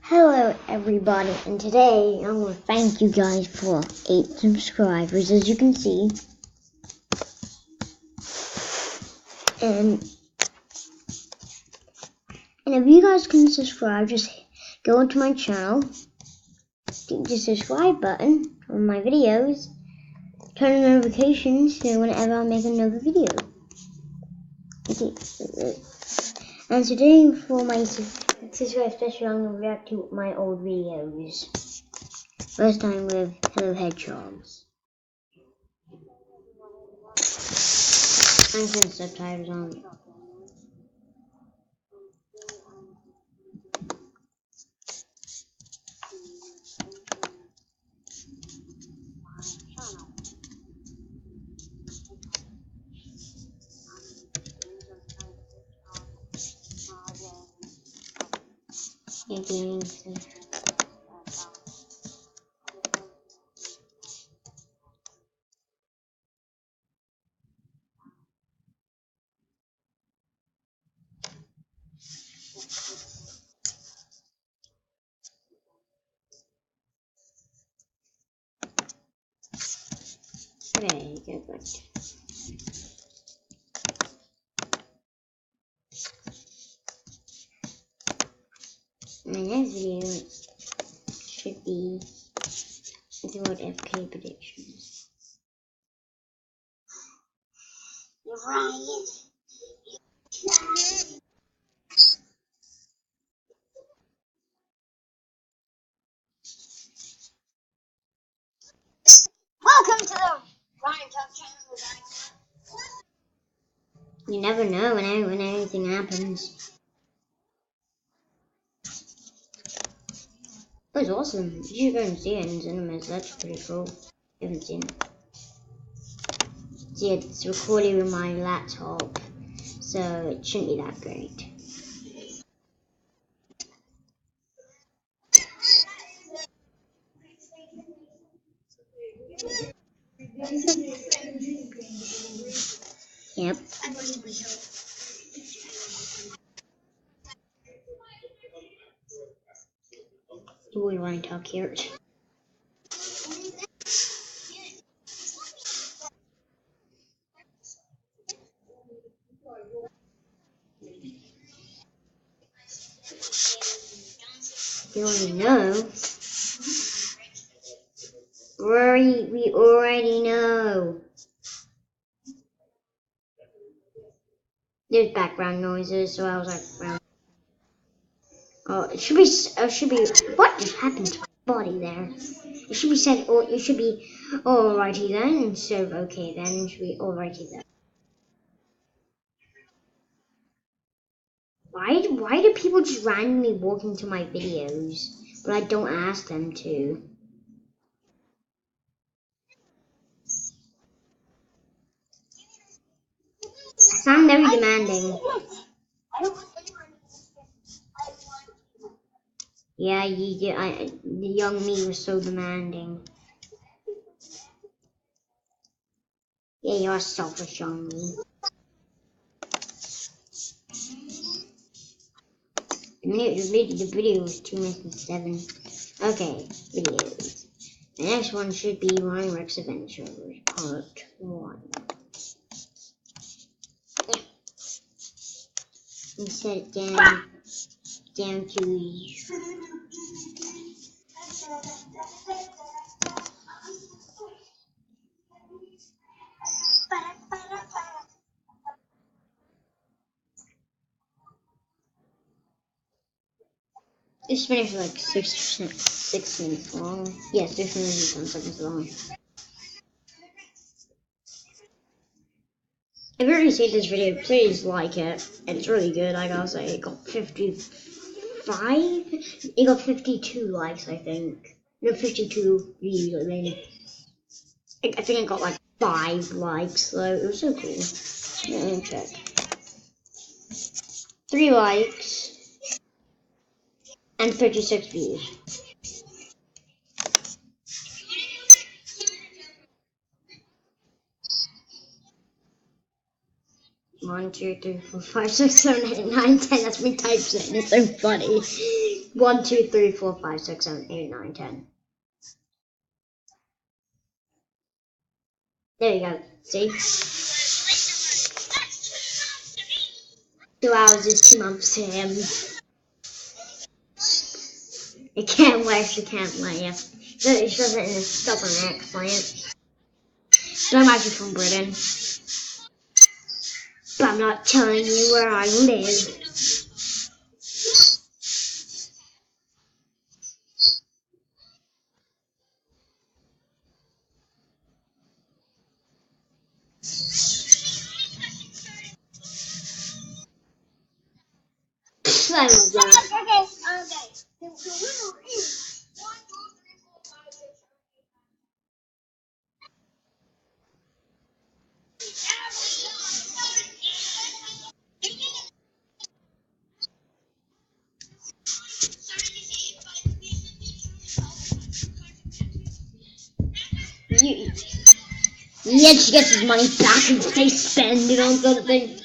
Hello everybody, and today I want to thank you guys for 8 subscribers, as you can see. And if you guys can subscribe, just go into my channel, hit the subscribe button on my videos, turn on notifications so whenever I make another video. Okay. And today for my subscribe special, I'm going to react to my old videos. First time with Hello Hedgehogs. I'm putting subtitles on. Okay, good. My next video should be about FK predictions. You're right. Welcome to the Ryan Talk channel, guys. You never know when anything happens. It was awesome. You should go and see it in cinemas. That's pretty cool. You haven't seen it. See, it's recorded with my laptop, so it shouldn't be that great. Yep. We want to talk here. You already know. We already know. There's background noises, so I was like, oh, it should be. What just happened to my body there? It should be said, or it should be alrighty then instead of okay then. It should be alrighty then. Why do people just randomly walk into my videos, but I don't ask them to? I sound very demanding. Yeah, the young me was so demanding. Yeah, you're selfish, young me. The video was 2 minutes and 7. Okay, videos. The next one should be Ryan Rex Adventures, Part 1. Yeah. And set it down to... This video is like 6 minutes long. Yes, 6 minutes and 10 seconds long. If you already seen this video, please like it. It's really good. I gotta say, it got 55. It got 52 likes, I think. No, 52 views. I mean, I think it got like 5 likes, though. It was so cool. Let me check. 3 likes and 36 views. One, two, three, four, five, six, seven, eight, nine, 10. That's me typing. It's so funny. 1, 2, 3, 4, 5, 6, 7, 8, 9, 10. There you go. See? 2 hours is 2 months to him. It can't wait, it can't laugh. It says it in a stubborn accent. So I'm actually from Britain. But I'm not telling you where I live. I love that. Yet she gets his money back and they spend it on something.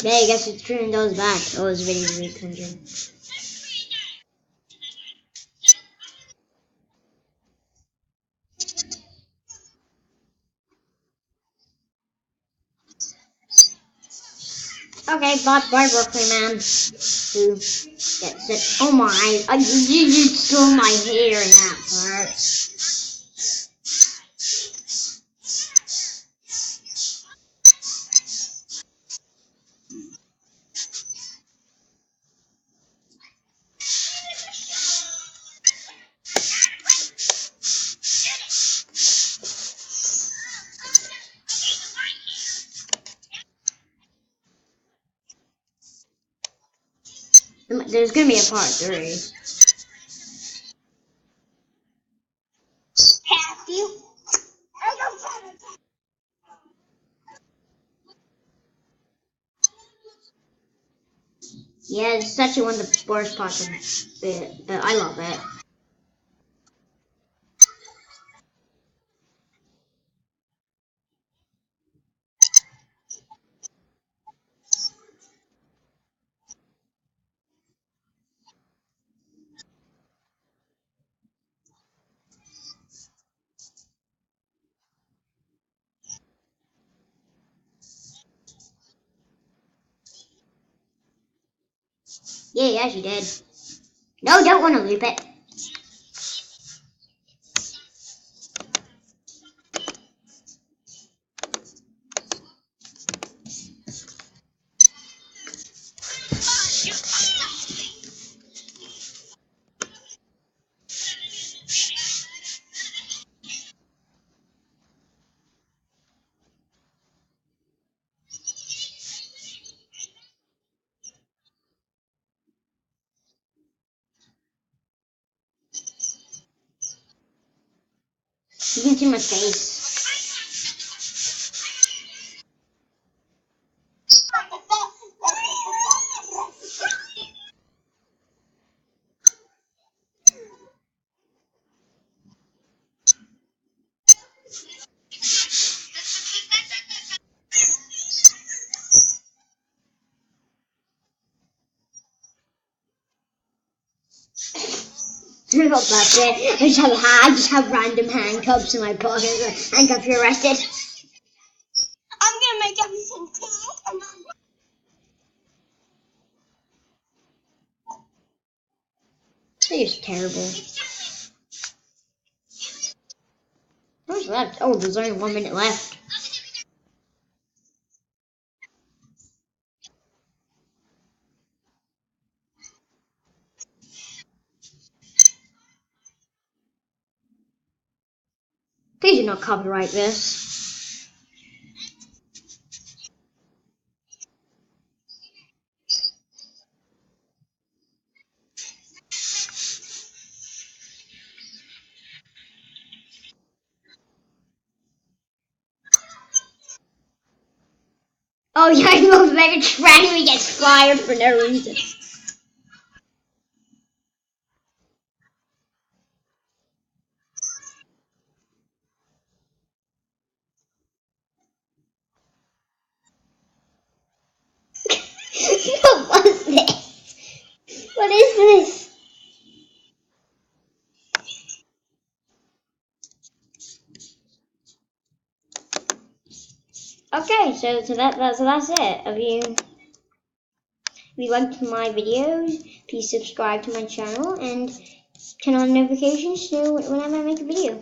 Yeah, I guess it's turning those back. Oh, it's really cringing. Okay, bye Brooklyn man. Who gets it? Oh my, you stole my hair in that part. There's gonna be a part 3. Yeah, it's actually one of the worst parts of it, but I love it. Yeah, she did. No, don't want to loop it. You can see my face. Not that bit. I just have random handcuffs in my pocket. Handcuff, you're arrested. I'm gonna make everything pink. It's terrible. What's left? Oh, there's only 1 minute left. Please do not copyright this. Oh yeah, he looks like a train and he gets fired for no reason. What was this? What is this? Okay, so that's it. If you liked my videos, please subscribe to my channel and turn on notifications to know whenever I make a video.